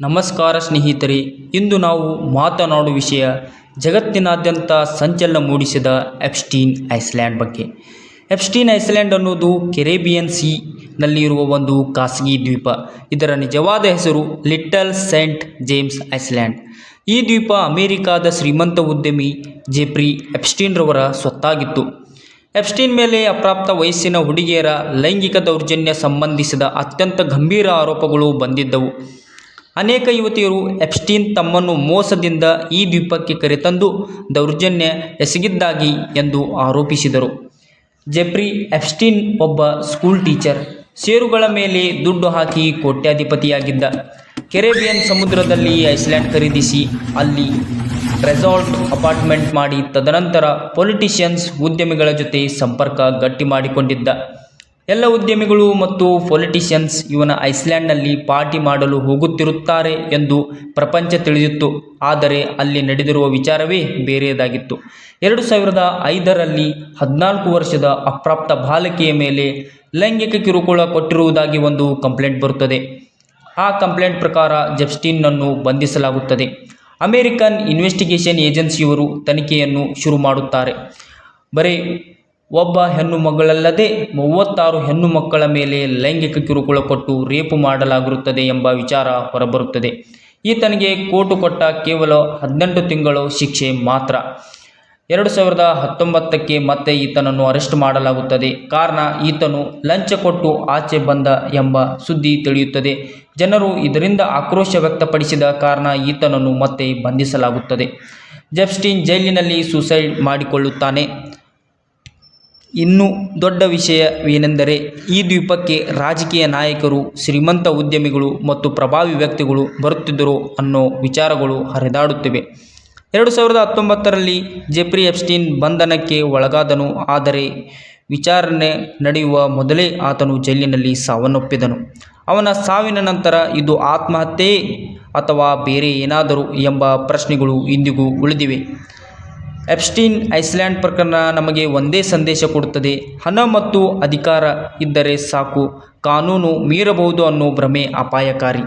ನಮಸ್ಕಾರ ಸ್ನೇಹಿತರೆ, ಇಂದು ನಾವು ಮಾತನಾಡುವ ವಿಷಯ ಜಗತ್ತಿನಾದ್ಯಂತ ಸಂಚಲನ ಮೂಡಿಸಿದ ಎಪ್ಸ್ಟೀನ್ ಐಸ್ಲ್ಯಾಂಡ್ ಬಗ್ಗೆ. ಎಪ್ಸ್ಟೀನ್ ಐಸ್ಲ್ಯಾಂಡ್ ಅನ್ನೋದು ಕೆರೆಬಿಯನ್ ನಲ್ಲಿರುವ ಒಂದು ಖಾಸಗಿ ದ್ವೀಪ. ಇದರ ನಿಜವಾದ ಹೆಸರು ಲಿಟಲ್ ಸೇಂಟ್ ಜೇಮ್ಸ್ ಐಸ್ಲ್ಯಾಂಡ್. ಈ ದ್ವೀಪ ಅಮೆರಿಕಾದ ಶ್ರೀಮಂತ ಉದ್ಯಮಿ ಜೆಫ್ರಿ ಎಪ್ಸ್ಟೀನ್ ರವರ ಸ್ವತ್ತಾಗಿತ್ತು. ಎಪ್ಸ್ಟೀನ್ ಮೇಲೆ ಅಪ್ರಾಪ್ತ ವಯಸ್ಸಿನ ಹುಡುಗಿಯರ ಲೈಂಗಿಕ ದೌರ್ಜನ್ಯ ಸಂಬಂಧಿಸಿದ ಅತ್ಯಂತ ಗಂಭೀರ ಆರೋಪಗಳು ಬಂದಿದ್ದವು. ಅನೇಕ ಯುವತಿಯರು ಎಪ್ಸ್ಟೀನ್ ತಮ್ಮನ್ನು ಮೋಸದಿಂದ ಈ ದ್ವೀಪಕ್ಕೆ ಕರೆತಂದು ದೌರ್ಜನ್ಯ ಎಸಗಿದ್ದಾಗಿ ಎಂದು ಆರೋಪಿಸಿದರು. ಜೆಫ್ರಿ ಎಪ್ಸ್ಟೀನ್ ಒಬ್ಬ ಸ್ಕೂಲ್ ಟೀಚರ್. ಷೇರುಗಳ ಮೇಲೆ ದುಡ್ಡು ಹಾಕಿ ಕೋಟ್ಯಾಧಿಪತಿಯಾಗಿದ್ದ. ಕೆರೆಬಿಯನ್ ಸಮುದ್ರದಲ್ಲಿ ಐಸ್ಲ್ಯಾಂಡ್ ಖರೀದಿಸಿ ಅಲ್ಲಿ ರೆಸಾರ್ಟ್ ಅಪಾರ್ಟ್ಮೆಂಟ್ ಮಾಡಿ ತದನಂತರ ಪೊಲಿಟಿಷಿಯನ್ಸ್ ಉದ್ಯಮಿಗಳ ಜೊತೆ ಸಂಪರ್ಕ ಗಟ್ಟಿ ಮಾಡಿಕೊಂಡಿದ್ದ. ಎಲ್ಲ ಉದ್ಯಮಿಗಳು ಮತ್ತು ಪೊಲಿಟಿಷಿಯನ್ಸ್ ಇವನ ಐಸ್ಲ್ಯಾಂಡ್ನಲ್ಲಿ ಪಾರ್ಟಿ ಮಾಡಲು ಹೋಗುತ್ತಿರುತ್ತಾರೆ ಎಂದು ಪ್ರಪಂಚ ತಿಳಿದಿತ್ತು. ಆದರೆ ಅಲ್ಲಿ ನಡೆದಿರುವ ವಿಚಾರವೇ ಬೇರೆಯದಾಗಿತ್ತು. 2005ರಲ್ಲಿ 14 ವರ್ಷದ ಅಪ್ರಾಪ್ತ ಬಾಲಕಿಯ ಮೇಲೆ ಲೈಂಗಿಕ ಕಿರುಕುಳ ಕೊಟ್ಟಿರುವುದಾಗಿ ಒಂದು ಕಂಪ್ಲೇಂಟ್ ಬರುತ್ತದೆ. ಆ ಕಂಪ್ಲೇಂಟ್ ಪ್ರಕಾರ ಎಪ್ಸ್ಟೀನ್ನನ್ನು ಬಂಧಿಸಲಾಗುತ್ತದೆ. ಅಮೆರಿಕನ್ ಇನ್ವೆಸ್ಟಿಗೇಷನ್ ಏಜೆನ್ಸಿಯವರು ತನಿಖೆಯನ್ನು ಶುರು ಮಾಡುತ್ತಾರೆ. ಬರೀ ಒಬ್ಬ ಹೆಣ್ಣು ಮಗಳಲ್ಲದೆ 36 ಹೆಣ್ಣು ಮಕ್ಕಳ ಮೇಲೆ ಲೈಂಗಿಕ ಕಿರುಕುಳ ಕೊಟ್ಟು ರೇಪು ಮಾಡಲಾಗಿರುತ್ತದೆ ಎಂಬ ವಿಚಾರ ಹೊರಬರುತ್ತದೆ. ಈತನಿಗೆ ಕೋರ್ಟು ಕೊಟ್ಟ ಕೇವಲ 18 ತಿಂಗಳು ಶಿಕ್ಷೆ ಮಾತ್ರ. 2019ಕ್ಕೆ ಮತ್ತೆ ಈತನನ್ನು ಅರೆಸ್ಟ್ ಮಾಡಲಾಗುತ್ತದೆ. ಕಾರಣ ಈತನು ಲಂಚ ಕೊಟ್ಟು ಆಚೆ ಬಂದ ಎಂಬ ಸುದ್ದಿ ತಿಳಿಯುತ್ತದೆ. ಜನರು ಇದರಿಂದ ಆಕ್ರೋಶ ವ್ಯಕ್ತಪಡಿಸಿದ ಕಾರಣ ಈತನನ್ನು ಮತ್ತೆ ಬಂಧಿಸಲಾಗುತ್ತದೆ. ಎಪ್ಸ್ಟೀನ್ ಜೈಲಿನಲ್ಲಿ ಸೂಸೈಡ್ ಮಾಡಿಕೊಳ್ಳುತ್ತಾನೆ. ಇನ್ನೂ ದೊಡ್ಡ ವಿಷಯವೇನೆಂದರೆ ಈ ದ್ವೀಪಕ್ಕೆ ರಾಜಕೀಯ ನಾಯಕರು, ಶ್ರೀಮಂತ ಉದ್ಯಮಿಗಳು ಮತ್ತು ಪ್ರಭಾವಿ ವ್ಯಕ್ತಿಗಳು ಬರುತ್ತಿದ್ದರು ಅನ್ನೋ ವಿಚಾರಗಳು ಹರಿದಾಡುತ್ತಿವೆ. 2019ರಲ್ಲಿ ಜೆಫ್ರಿ ಎಪ್ಸ್ಟೀನ್ ಬಂಧನಕ್ಕೆ ಒಳಗಾದನು. ಆದರೆ ವಿಚಾರಣೆ ನಡೆಯುವ ಮೊದಲೇ ಆತನು ಜೈಲಿನಲ್ಲಿ ಸಾವನ್ನಪ್ಪಿದನು. ಅವನ ಸಾವಿನ ನಂತರ ಇದು ಆತ್ಮಹತ್ಯೆಯೇ ಅಥವಾ ಬೇರೆ ಏನಾದರೂ ಎಂಬ ಪ್ರಶ್ನೆಗಳು ಇಂದಿಗೂ ಉಳಿದಿವೆ. ಎಪ್ಸ್ಟೀನ್ ಐಸ್ಲ್ಯಾಂಡ್ ಪ್ರಕರಣ ನಮಗೆ ಒಂದೇ ಸಂದೇಶ ಕೊಡುತ್ತದೆ: ಹಣ ಮತ್ತು ಅಧಿಕಾರ ಇದ್ದರೆ ಸಾಕು, ಕಾನೂನು ಮೀರಬಹುದು ಅನ್ನೋ ಭ್ರಮೆ ಅಪಾಯಕಾರಿ.